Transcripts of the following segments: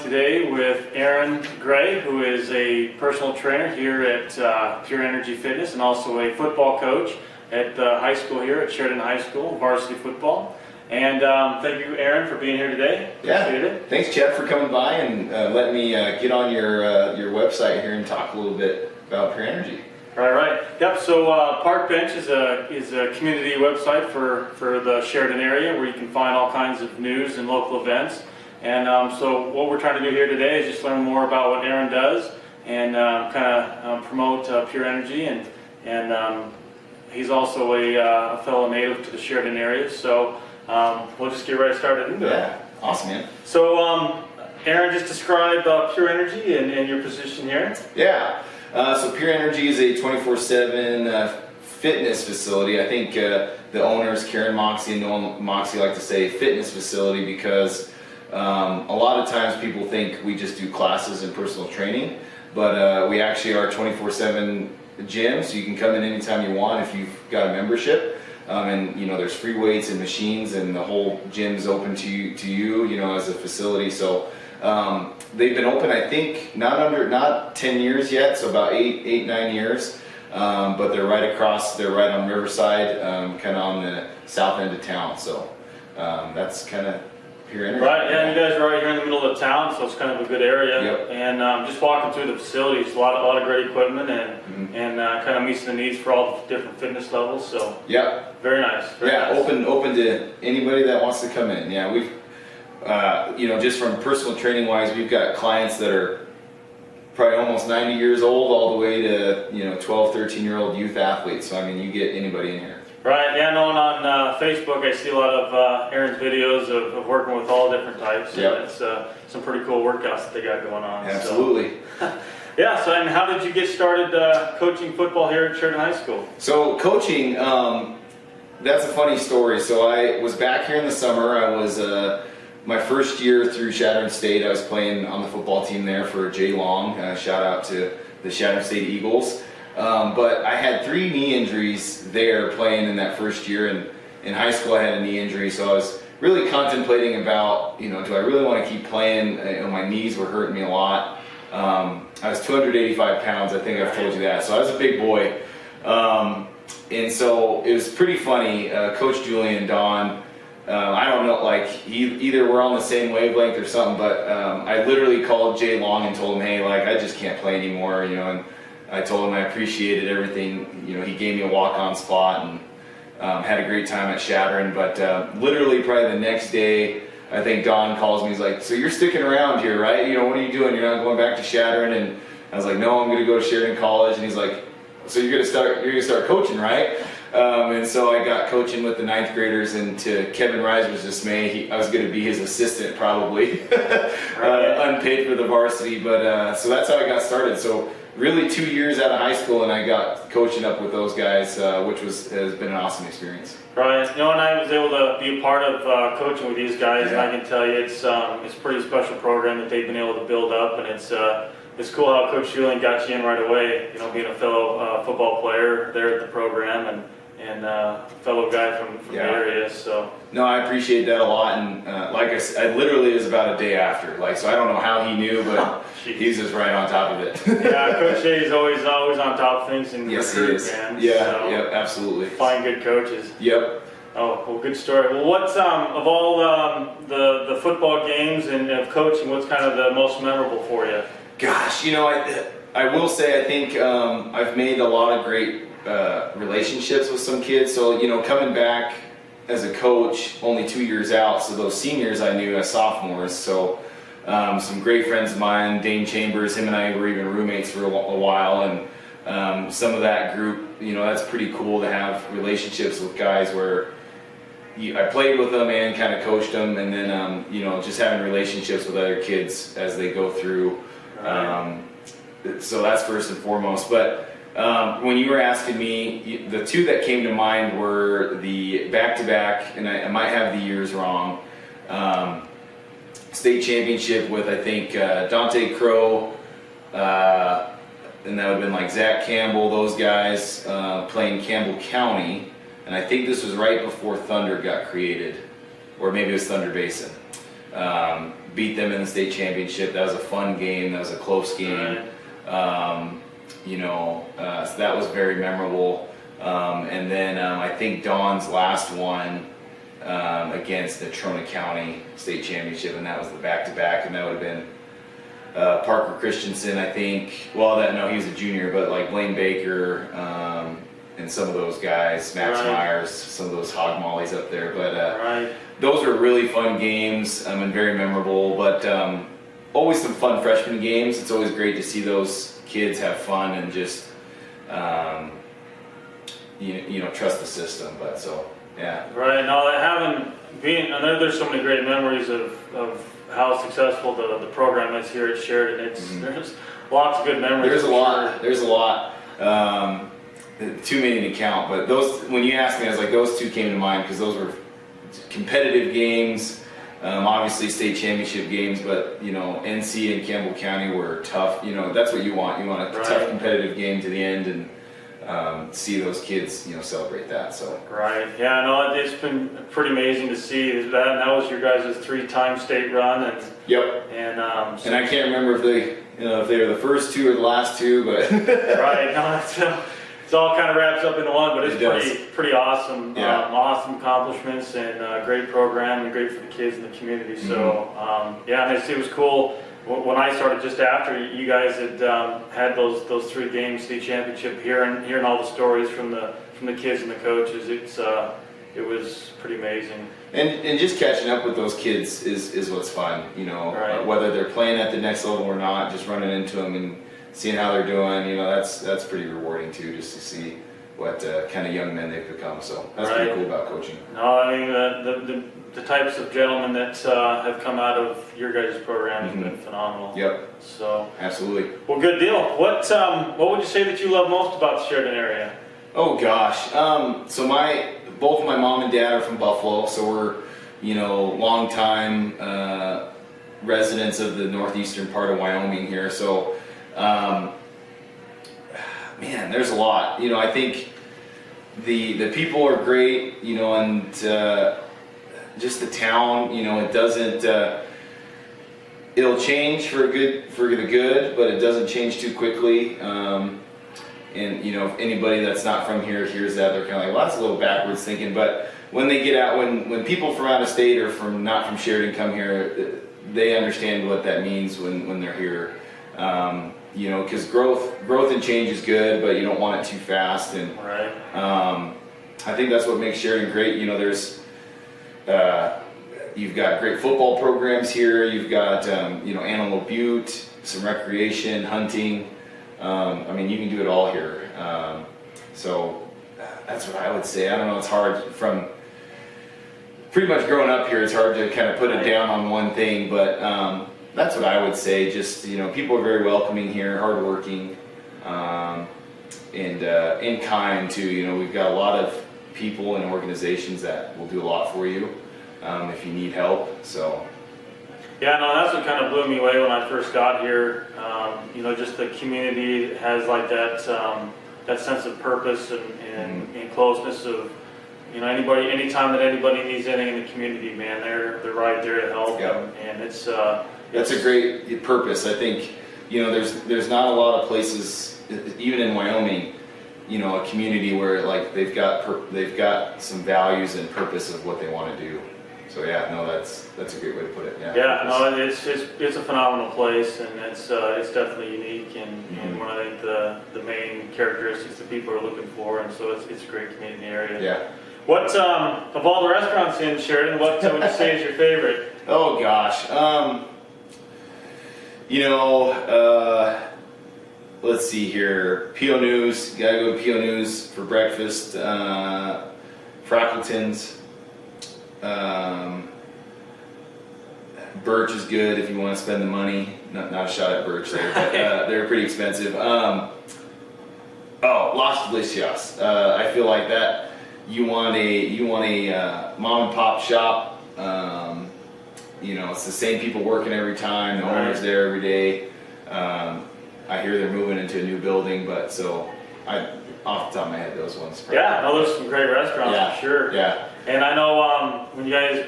today with Aaron Gray, who is a personal trainer here at Pure Energy Fitness and also a football coach at the high school here at Sheridan High School, varsity football. And thank you, Aaron, for being here today. Appreciate it. Thanks, Chad, for coming by and letting me get on your website here and talk a little bit about Pure Energy. Right. Yep. So Park Bench is a community website for the Sheridan area where you can find all kinds of news and local events. And so what we're trying to do here today is just learn more about what Aaron does and promote Pure Energy. And he's also a fellow native to the Sheridan area. So we'll just get right started into it. Yeah. Awesome, man. So Aaron, just describe Pure Energy and your position here. Yeah. So Pure Energy is a 24/7 fitness facility. I think the owners, Karen Moxie and Noel Moxie, like to say fitness facility because a lot of times people think we just do classes and personal training, but we actually are 24/7 gym, so you can come in anytime you want if you've got a membership. And you know, there's free weights and machines, and the whole gym's open to you, you know, as a facility. So they've been open, I think, not 10 years yet, so about 8-9 years. But they're right on Riverside, kind of on the south end of town. So that's kind of Pure Energy. Right, yeah, you guys are right here in the middle of town, so it's kind of a good area. Yep. And just walking through the facilities, a lot of great equipment, and kind of meets the needs for all the different fitness levels. So yeah, very nice. Very nice. Open to anybody that wants to come in. Yeah, we've you know, just from personal training wise, we've got clients that are probably almost 90 years old, all the way to 12, 13-year-old youth athletes. So I mean, you get anybody in here. Right, yeah, no, and on Facebook I see a lot of Aaron's videos of working with all different types. Yeah. It's some pretty cool workouts that they got going on. Absolutely. So. Yeah, so and how did you get started coaching football here at Sheridan High School? So coaching, that's a funny story. So I was back here in the summer. I was my first year through Sheridan State. I was playing on the football team there for Jay Long. Shout out to the Sheridan State Eagles. But I had 3 knee injuries there playing in that first year, and in high school I had a knee injury, so I was really contemplating about, do I really want to keep playing? My knees were hurting me a lot. I was 285 pounds, I think I've told you that, so I was a big boy. And so it was pretty funny. Coach Julian, Don, I don't know, like either we're on the same wavelength or something, but I literally called Jay Long and told him, hey, like I just can't play anymore, and I told him I appreciated everything. He gave me a walk-on spot and had a great time at Sheridan. But literally, probably the next day, I think Don calls me. He's like, "So you're sticking around here, right? What are you doing? You're not going back to Sheridan?" And I was like, "No, I'm going to go to Sheridan College." And he's like, "So you're going to start coaching, right?" And so I got coaching with the 9th graders, and to Kevin Reiser's dismay, I was going to be his assistant probably, unpaid for the varsity. But so that's how I got started. So really 2 years out of high school, and I got coaching up with those guys, which has been an awesome experience. Right, and I was able to be a part of coaching with these guys, and I can tell you it's a pretty special program that they've been able to build up, and it's cool how Coach Julian got you in right away. Being a fellow football player there at the program, and a fellow guy from the area. So no, I appreciate that a lot, and like I said, literally it was about a day after. So I don't know how he knew, but he's just right on top of it. Yeah, Coach Jay is always on top of things in yes, recruit, he is. man. Yeah, so yep, absolutely. Find good coaches. Yep. Oh, well, good story. Well, what's of all the football games and of coaching, what's kind of the most memorable for you? Gosh, I will say I think I've made a lot of great relationships with some kids. So coming back as a coach only 2 years out, so those seniors I knew as sophomores. So some great friends of mine, Dane Chambers, him and I were even roommates for a while, and some of that group, that's pretty cool to have relationships with guys where I played with them and kind of coached them, and then just having relationships with other kids as they go through. So that's first and foremost. But when you were asking me, the 2 that came to mind were the back-to-back, and I might have the years wrong, state championship with, I think, Dante Crow, and that would have been like Zach Campbell, those guys playing Campbell County. And I think this was right before Thunder got created, or maybe it was Thunder Basin. beat them in the state championship. That was a fun game. That was a close game. So that was very memorable. And then I think Dawn's last one against the Trona County state championship, and that was the back-to-back, and that would have been Parker Christensen, I think. Well, he was a junior, but like Blaine Baker and some of those guys, Max Myers, some of those hog mollies up there. But those were really fun games and very memorable. But always some fun freshman games. It's always great to see those kids have fun and just trust the system. But so yeah. Right. Now, I know there's so many great memories of how successful the program is here at Sheridan. There's lots of good memories. There's a lot. Too many to count, but those, when you asked me, I was like, those two came to mind because those were competitive games. Obviously state championship games, but NC and Campbell County were tough. That's what you want. You want a tough competitive game to the end, and see those kids celebrate that. So yeah, no, it's been pretty amazing to see that. And that was your guys' 3-time state run, and and no, it's all kind of wraps up into one, but it's pretty awesome. Awesome accomplishments, and great program, and great for the kids in the community. So and it was cool when I started just after you guys had had those 3 games, state championship, hearing all the stories from the kids and the coaches. It was pretty amazing. And just catching up with those kids is what's fun. Whether they're playing at the next level or not, just running into them and seeing how they're doing, that's pretty rewarding too, just to see what kind of young men they've become. So that's pretty cool about coaching. No, I mean the types of gentlemen that have come out of your guys' program have been phenomenal. So absolutely. Well, good deal. What would you say that you love most about the Sheridan area? Oh gosh, so both of my mom and dad are from Buffalo, so we're long time residents of the northeastern part of Wyoming here. So man, there's a lot. I think the people are great, and just the town, it doesn't it'll change for the good, but it doesn't change too quickly. And if anybody that's not from here hears that, they're kind of like, well, that's a little backwards thinking. But when they get out, when people from out of state or not from Sheridan come here, they understand what that means when they're here. Because growth and change is good, but you don't want it too fast. And I think that's what makes Sheridan great. You've got great football programs here. You've got Antelope Butte, some recreation, hunting. You can do it all here. So that's what I would say. I don't know, it's hard from pretty much growing up here, it's hard to kind of put it down on one thing, but that's what I would say. Just, people are very welcoming here, hardworking, and kind too. We've got a lot of people and organizations that will do a lot for you if you need help. So yeah, no, that's what kind of blew me away when I first got here. Just the community has like that sense of purpose and closeness of, anytime that anybody needs anything in the community, man, they're right there to help. And it's that's a great purpose. I think there's not a lot of places, even in Wyoming, a community where like they've got some values and purpose of what they want to do. So yeah, no, that's a great way to put it. It's a phenomenal place, and it's definitely unique, and one of the main characteristics that people are looking for, and so it's a great community area. Yeah. What of all the restaurants in Sheridan, what would you say is your favorite? Oh gosh, let's see here. P.O. News, gotta go to P.O. News for breakfast. Frackleton's. Birch is good if you want to spend the money. Not a shot at Birch there, but they're pretty expensive. Las Delicias. I feel like that. You want a mom and pop shop. It's the same people working every time. The owner's there every day. I hear they're moving into a new building, but off the top of my head, those ones. Yeah, no, there's some great restaurants for sure. Yeah. And I know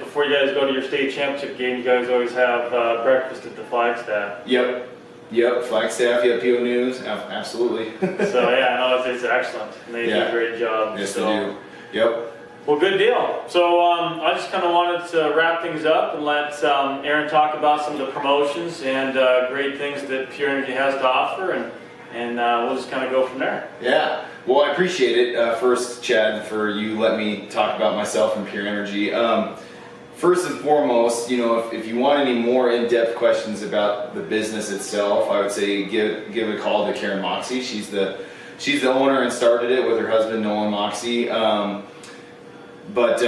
before you guys go to your state championship game, you guys always have breakfast at the Flagstaff. Yep, Flagstaff, PO News, absolutely. So yeah, I know it's excellent. And they do a great job. Yes, they do. Yep. Well, good deal. So I just kind of wanted to wrap things up and let Aaron talk about some of the promotions and great things that Pure Energy has to offer, and we'll just kind of go from there. Yeah. Well, I appreciate it. First, Chad, for you letting me talk about myself and Pure Energy. First and foremost, if you want any more in-depth questions about the business itself, I would say give a call to Karen Moxie. She's the owner and started it with her husband Nolan Moxie. But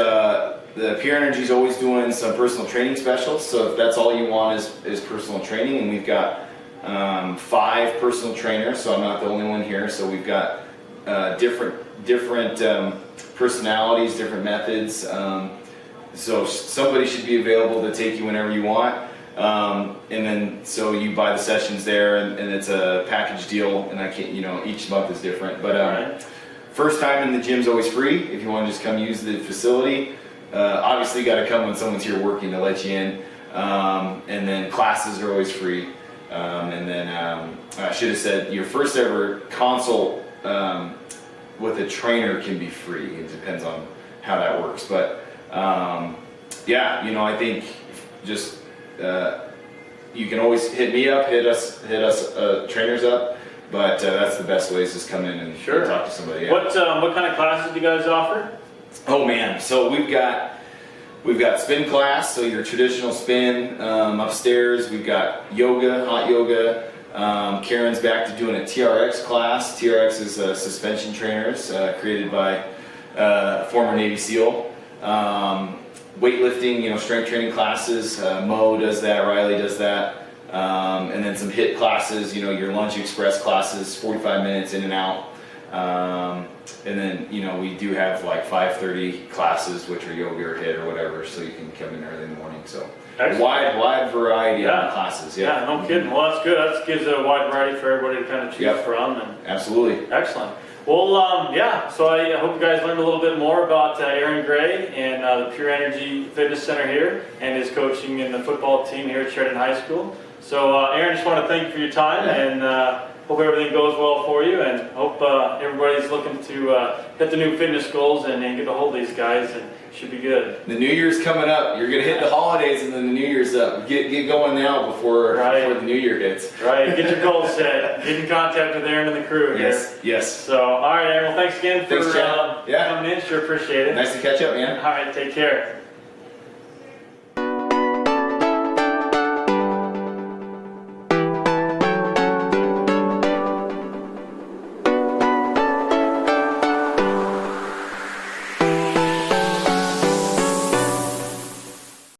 the Pure Energy is always doing some personal training specials. So if that's all you want is personal training, and we've got 5 personal trainers. So I'm not the only one here. So we've got different personalities, different methods. So somebody should be available to take you whenever you want. And then so you buy the sessions there, and it's a package deal. And I can't, each month is different. But first time in the gym's always free if you want to just come use the facility. Obviously, you got to come when someone's here working to let you in. And then classes are always free. And then I should have said your first ever consult with a trainer can be free. It depends on how that works. But I think just you can always hit me up, hit us trainers up. But that's the best way is just come in and talk to somebody. Yeah. What kind of classes do you guys offer? Oh man, so we've got spin class, so your traditional spin. Upstairs we've got yoga, hot yoga. Karen's back to doing a TRX class. TRX is suspension trainers created by former Navy SEAL. Weightlifting, strength training classes. Mo does that. Riley does that. And then some HIIT classes, your lunch express classes, 45 minutes in and out. And then, we do have like 5:30 classes, which are yoga or HIIT or whatever, so you can come in early in the morning. So wide variety of classes. Yeah, no kidding. Well, that's good. That gives a wide variety for everybody to kind of choose from. And absolutely. Excellent. Well, so I hope you guys learned a little bit more about Aaron Gray and the Pure Energy Fitness Center here and his coaching in the football team here at Sheridan High School. So, Aaron, just want to thank you for your time and hope everything goes well for you, and hope everybody's looking to hit the new fitness goals and get a hold of these guys, and it should be good. The New Year's coming up. You're going to hit the holidays and then the New Year's up. Get going now before the New Year hits. Right. Get your goals set. Get in contact with Aaron and the crew here. Yes. So, all right, Aaron. Well, thanks again for coming in. Sure appreciate it. Nice to catch up, man. All right. Take care.